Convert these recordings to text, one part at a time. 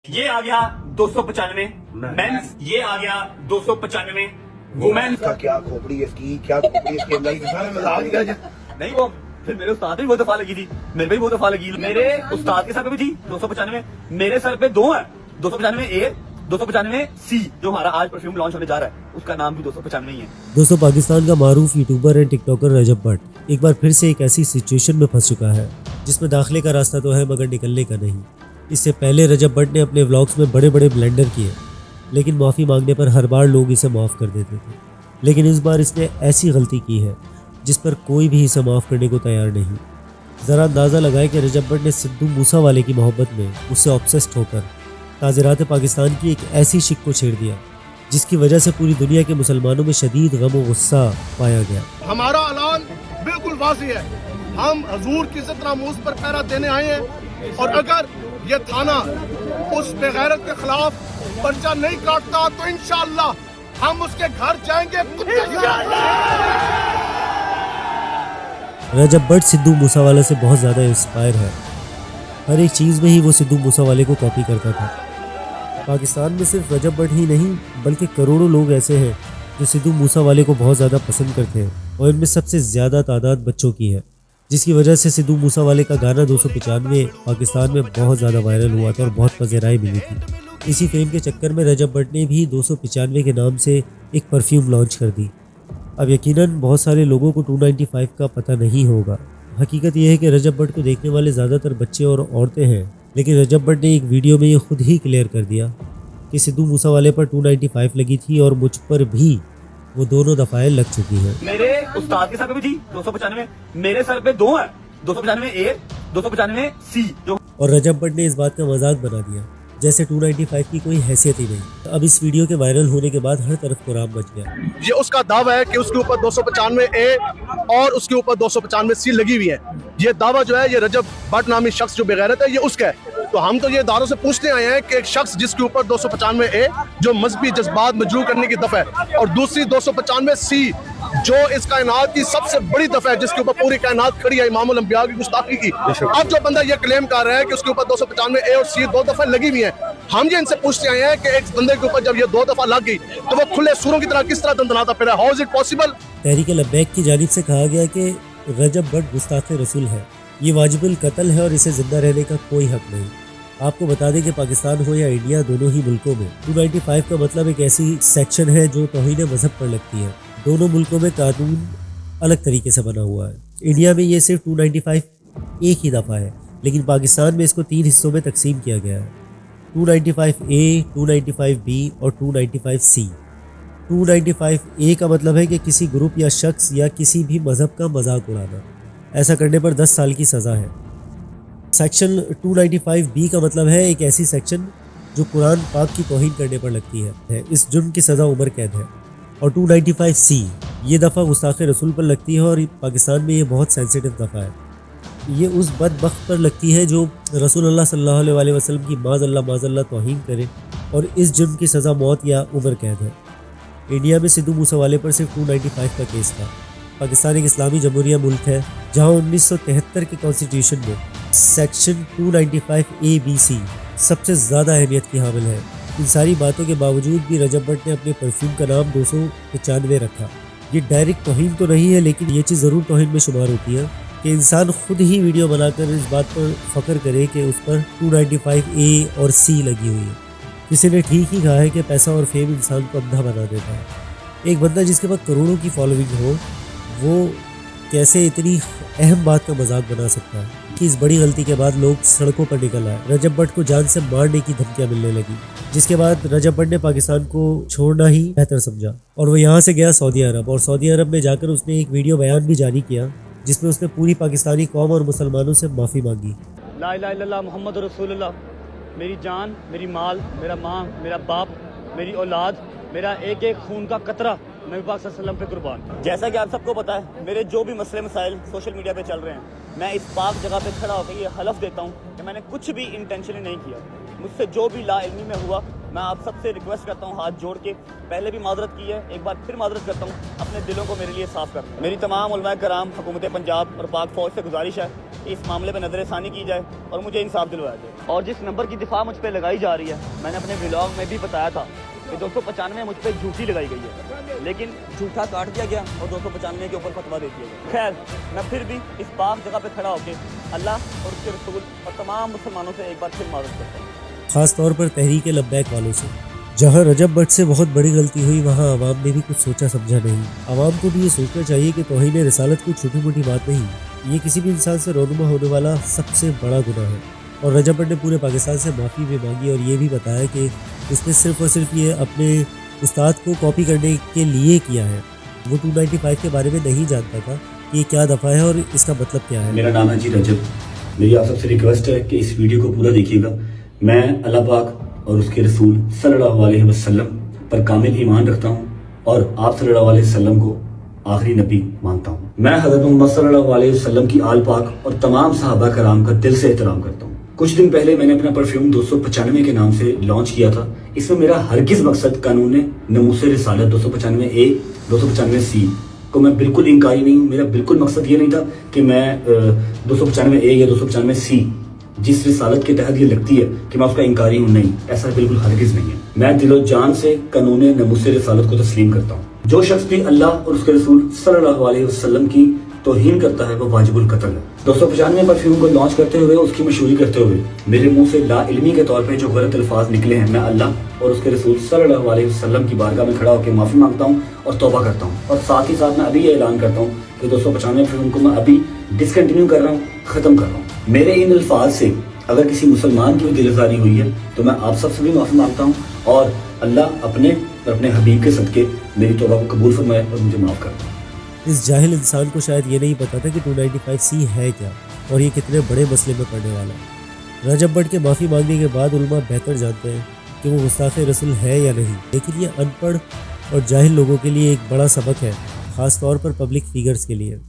ये आ गया 295 मेंस, ये आ गया 295 वुमेन। क्या खोपड़ी इसकी, क्या खोपड़ी इसकी, अल्लाह की कसम मजाक ही कर। नहीं वो फिर मेरे उस्ताद भी बहुत दफा लगी थी, मेरे पे भी बहुत दफा लगी। मेरे उस्ताद के सर पे भी थी 295, मेरे सर पे दो है 295 ए 295 सी। जो हमारा आज परफ्यूम लॉन्च होने जा रहा है उसका नाम भी 295 ही है। दोस्तों, पाकिस्तान का मारूफ यूट्यूबर एंड टिकटॉकर रजब भट्ट एक बार फिर से एक ऐसी सिचुएशन में फंस चुका है जिसमें दाखिले का रास्ता तो है मगर निकलने का नहीं। इससे पहले रजब भट्ट ने अपने व्लॉग्स में बड़े बड़े ब्लेंडर किए, लेकिन माफ़ी मांगने पर हर बार लोग इसे माफ़ कर देते थे। लेकिन इस बार इसने ऐसी गलती की है जिस पर कोई भी इसे माफ़ करने को तैयार नहीं। ज़रा अंदाज़ा लगाए कि रजब भट्ट ने सिद्धू मूसावाले की मोहब्बत में उससे ऑब्सेस्ड होकर ताज़रात पाकिस्तान की एक ऐसी शिक को छेड़ दिया जिसकी वजह से पूरी दुनिया के मुसलमानों में शदीद गम और गुस्सा पाया गया। हमारा ऐलान बिल्कुल वाज़ी है, हम हजूर की इज्जत नामूस पर पहरा देने आए हैं और अगर ये थाना उस बेगैरत के खिलाफ पर्चा नहीं काटता तो इंशाअल्लाह हम उसके घर जाएंगे। रजब भट्ट सिद्धू मूसावाला से बहुत ज़्यादा इंस्पायर है। हर एक चीज़ में ही वो सिद्धू मूसावाले को कॉपी करता था। पाकिस्तान में सिर्फ रजब भट्ट ही नहीं बल्कि करोड़ों लोग ऐसे हैं जो सिद्धू मूसावाले को बहुत ज़्यादा पसंद करते हैं और इनमें सबसे ज़्यादा तादाद बच्चों की है, जिसकी वजह से सिद्धू मूसावाले का गाना 295 पाकिस्तान में बहुत ज़्यादा वायरल हुआ था और बहुत पज़ेराई मिली थी। इसी फेम के चक्कर में रजब भट्ट ने भी 295 के नाम से एक परफ्यूम लॉन्च कर दी। अब यकीनन बहुत सारे लोगों को 295 का पता नहीं होगा। हकीकत यह है कि रजब भट्ट को देखने वाले ज़्यादातर बच्चे और औरतें हैं, लेकिन रजब भट्ट ने एक वीडियो में ये खुद ही क्लियर कर दिया कि सिद्धू मूसावाले पर 295 लगी थी और मुझ पर भी वो दोनों दफ़ाएं लग चुकी हैं। मेरे उस्ताद के सर पे भी थी 295, मेरे सर पे दो है 295 ए 295 सी। जो और रजब भट्ट ने इस बात का मजाक बना दिया जैसे 295 की कोई हैसियत ही नहीं। अब इस वीडियो के वायरल होने के बाद हर तरफ कुरान मच गया। ये उसका दावा है कि उसके ऊपर 295 ए और उसके ऊपर 295 सी लगी हुई है। ये दावा जो है ये रजब भट्ट नामी शख्स जो बेगैरत है ये उसका है। तो हम तो ये दारों से पूछने आए हैं कि एक शख्स जिसके ऊपर 295 ए जो मजहबी जज्बात मजरू करने की दफा है और दूसरी 295 सी जो इस कायनात की सबसे बड़ी दफा है जिसके ऊपर पूरी कायनात खड़ी है इमामुल अंबिया की गुस्ताखी की। अब जो बंदा ये क्लेम कर रहा है कि उसके ऊपर 295 ए और सी दो दफा लगी हुई है, हम ये इनसे पूछते आए हैं कि एक बंदे के ऊपर जब ये दो दफा लग गई तो वो खुले सूरों की तरह किस तरह दंदनाता फिर है? How is it possible? Tehreek Labbaik की जानिब से कहा गया कि रजब भट्ट गुस्ताख रसूल है, ये वाजिबुल कत्ल है और इसे जिंदा रहने का कोई हक नहीं। आपको बता दें कि पाकिस्तान हो या इंडिया, दोनों ही मुल्कों में 295 का मतलब एक ऐसी सेक्शन है जो तौहीन मजहब पर लगती है। दोनों मुल्कों में कानून अलग तरीके से बना हुआ है। इंडिया में ये सिर्फ 295 एक ही दफ़ा है, लेकिन पाकिस्तान में इसको 3 हिस्सों में तकसीम किया गया है, 295 ए, 295 बी और 295 सी। 295 ए का मतलब है कि किसी ग्रुप या शख्स या किसी भी मज़हब का मजाक उड़ाना, ऐसा करने पर 10 साल की सज़ा है। सेक्शन 295 बी का मतलब है एक ऐसी सेक्शन जो कुरान पाक की तौहीन करने पर लगती है, इस जुर्म की सज़ा उम्र कैद है। और 295 सी ये दफ़ा गुस्ताख रसूल पर लगती है और पाकिस्तान में ये बहुत सेंसिटिव दफ़ा है। ये उस बदबख्त पर लगती है जो रसूलुल्लाह सल्लल्लाहु अलैहि वसल्लम की माज़अल्लाह तौहीन करे और इस जुर्म की सज़ा मौत या उम्र कैद है। इंडिया में सिद्धू मूसावाले पर सिर्फ 295 का केस था। पाकिस्तान एक इस्लामी जमहूरिया मुल्क है जहाँ 1973 के कॉन्स्टिट्यूशन में सेक्शन 295 ए बी सी सबसे ज़्यादा अहमियत की हामिल है। इन सारी बातों के बावजूद भी रजब भट्ट ने अपने परफ्यूम का नाम 295 रखा। ये डायरेक्ट तौहीन तो नहीं है, लेकिन ये चीज़ ज़रूर तौहीन में शुमार होती है कि इंसान खुद ही वीडियो बनाकर इस बात पर फ़ख्र करे कि उस पर 295 ए और सी लगी हुई है। किसी ने ठीक ही कहा है कि पैसा और फेम इंसान को अंधा बना देता है। एक बंदा जिसके पास करोड़ों की फॉलोइंग हो वो कैसे इतनी अहम बात का मजाक बना सकता है कि इस बड़ी गलती के बाद लोग सड़कों पर निकल आए। रजब भट्ट को जान से मारने की धमकियां मिलने लगी, जिसके बाद रजब भट्ट ने पाकिस्तान को छोड़ना ही बेहतर समझा और वो यहाँ से गया सऊदी अरब। और सऊदी अरब में जाकर उसने एक वीडियो बयान भी जारी किया जिसमें उसने पूरी पाकिस्तानी कौम और मुसलमानों से माफ़ी मांगी। ला इलाहा इल्लल्लाह मुहम्मद रसूलुल्लाह, मेरी जान, मेरी माल, मेरा माँ, मेरा बाप, मेरी औलाद, मेरा एक एक खून का कतरा नबी पाक सल्लल्लाहु अलैहि वसल्लम पे कुर्बान। जैसा कि आप सबको पता है, मेरे जो भी मसले मसाइल सोशल मीडिया पे चल रहे हैं, मैं इस पाक जगह पे खड़ा होकर ये हलफ देता हूँ कि मैंने कुछ भी इंटेंशनली नहीं किया। मुझसे जो भी लाइल्मी में हुआ, मैं आप सबसे रिक्वेस्ट करता हूँ हाथ जोड़ के, पहले भी माजरत की है, एक बार फिर माजरत करता हूँ, अपने दिलों को मेरे लिए साफ कर। मेरी तमाम उलमा कराम, हुकूमत पंजाब और पाक फौज से गुजारिश है इस मामले पर नज़रसानी की जाए और मुझे इंसाफ दिलवाया जाए। और जिस नंबर की दिफा मुझ पर लगाई जा रही है, मैंने अपने व्लॉग में भी बताया था कि 295 मुझ पर झूठी लगाई गई है, लेकिन झूठा काट दिया गया और 295 के ऊपर फतवा दे दिया गया। खैर, मैं फिर भी इस पाक जगह पे खड़ा होकर अल्लाह और उसके रसूल और तमाम मुसलमानों से एक बार फिर मारूफ करता हूँ, खास तौर पर तहरीक लब्बैक वालों से। जहां रजब भट्ट से बहुत बड़ी गलती हुई, वहां आवाम ने भी कुछ सोचा समझा नहीं। आवाम को भी ये सोचना चाहिए कि तौहीन रिसालत कोई छोटी मोटी बात नहीं, ये किसी भी इंसान से रोनुमा होने वाला सबसे बड़ा गुनाह है। और रजब भट्ट ने पूरे पाकिस्तान से माफ़ी भी मांगी और ये भी बताया कि उसने सिर्फ और सिर्फ ये अपने उस्ताद को कॉपी करने के लिए किया है। वो 295 के बारे में नहीं जानता था कि ये क्या दफ़ा है और इसका मतलब क्या है। मेरा नाम है जी रजब। मेरी आप सबसे रिक्वेस्ट है कि इस वीडियो को पूरा देखिएगा। मैं अल्लाह पाक और उसके रसूल सल्लल्लाहु अलैहि वसल्लम पर कामिल ईमान रखता हूँ और आप सल्लल्लाहु अलैहि वसल्लम को आखिरी नबी मानता हूँ। मैं हज़रत मोहम्मद सल्लल्लाहु अलैहि वसल्लम की आल पाक और तमाम सहाबा कराम का दिल से एहतराम करता हूँ। कुछ दिन पहले मैंने अपना परफ्यूम 295 के नाम से लॉन्च किया था। इसमें मेरा हरगिज मकसद कानून नमूसे रिसालत 295A 295C को मैं बिल्कुल इंकारी नहीं हूँ। मेरा बिल्कुल मकसद ये नहीं था कि मैं 295A या 295C जिस रिसालत के तहत ये लगती है कि मैं उसका इंकारी हूँ, नहीं, ऐसा बिल्कुल हरगिज नहीं है। मैं दिलो जान से कानून नमूसे रिसालत को तस्लीम करता हूँ। जो शख्स भी अल्लाह और उसके रसूल सल्लल्लाहु अलैहि वसल्लम की तौहीन करता है वो वाजिबुल कत्ल है। 295 परफ्यूम को लॉन्च करते हुए, उसकी मशहूरी करते हुए मेरे मुंह से ला इल्मी के तौर पे जो गलत अल्फाज निकले हैं, मैं अल्लाह और उसके रसूल सल्लल्लाहु अलैहि वसल्लम की बारगाह में खड़ा होकर माफ़ी मांगता हूँ और तौबा करता हूँ। और साथ ही साथ मैं अभी ये ऐलान करता हूँ कि 295 परफ्यूम को मैं अभी डिसकंटिन्यू कर रहा हूँ, ख़त्म कर रहा हूँ। मेरे इन अल्फाज से अगर किसी मुसलमान की भी दिलजारी हुई है तो मैं आप सबसे भी माफ़ी मांगता हूँ और अल्लाह अपने और अपने हबीब के सदके मेरी तौबा को कबूल फरमाए और मुझे माफ़ कर दे। इस जाहिल इंसान को शायद ये नहीं पता था कि 295C है क्या और ये कितने बड़े मसले में पड़ने वाला है। रजब भट्ट के माफ़ी मांगने के बाद उलमा बेहतर जानते हैं कि वो गुस्ताख रसूल है या नहीं, लेकिन ये अनपढ़ और जाहिल लोगों के लिए एक बड़ा सबक है, ख़ास तौर पर पब्लिक फिगर्स के लिए,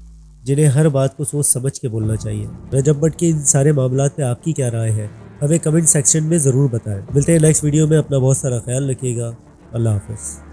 जिन्हें हर बात को सोच समझ के बोलना चाहिए। रजब भट्ट के इन सारे मामलात पे आपकी क्या राय है, हमें कमेंट सेक्शन में ज़रूर बताएं। मिलते हैं नेक्स्ट वीडियो में। अपना बहुत सारा ख्याल रखिएगा। अल्लाह हाफ़िज़।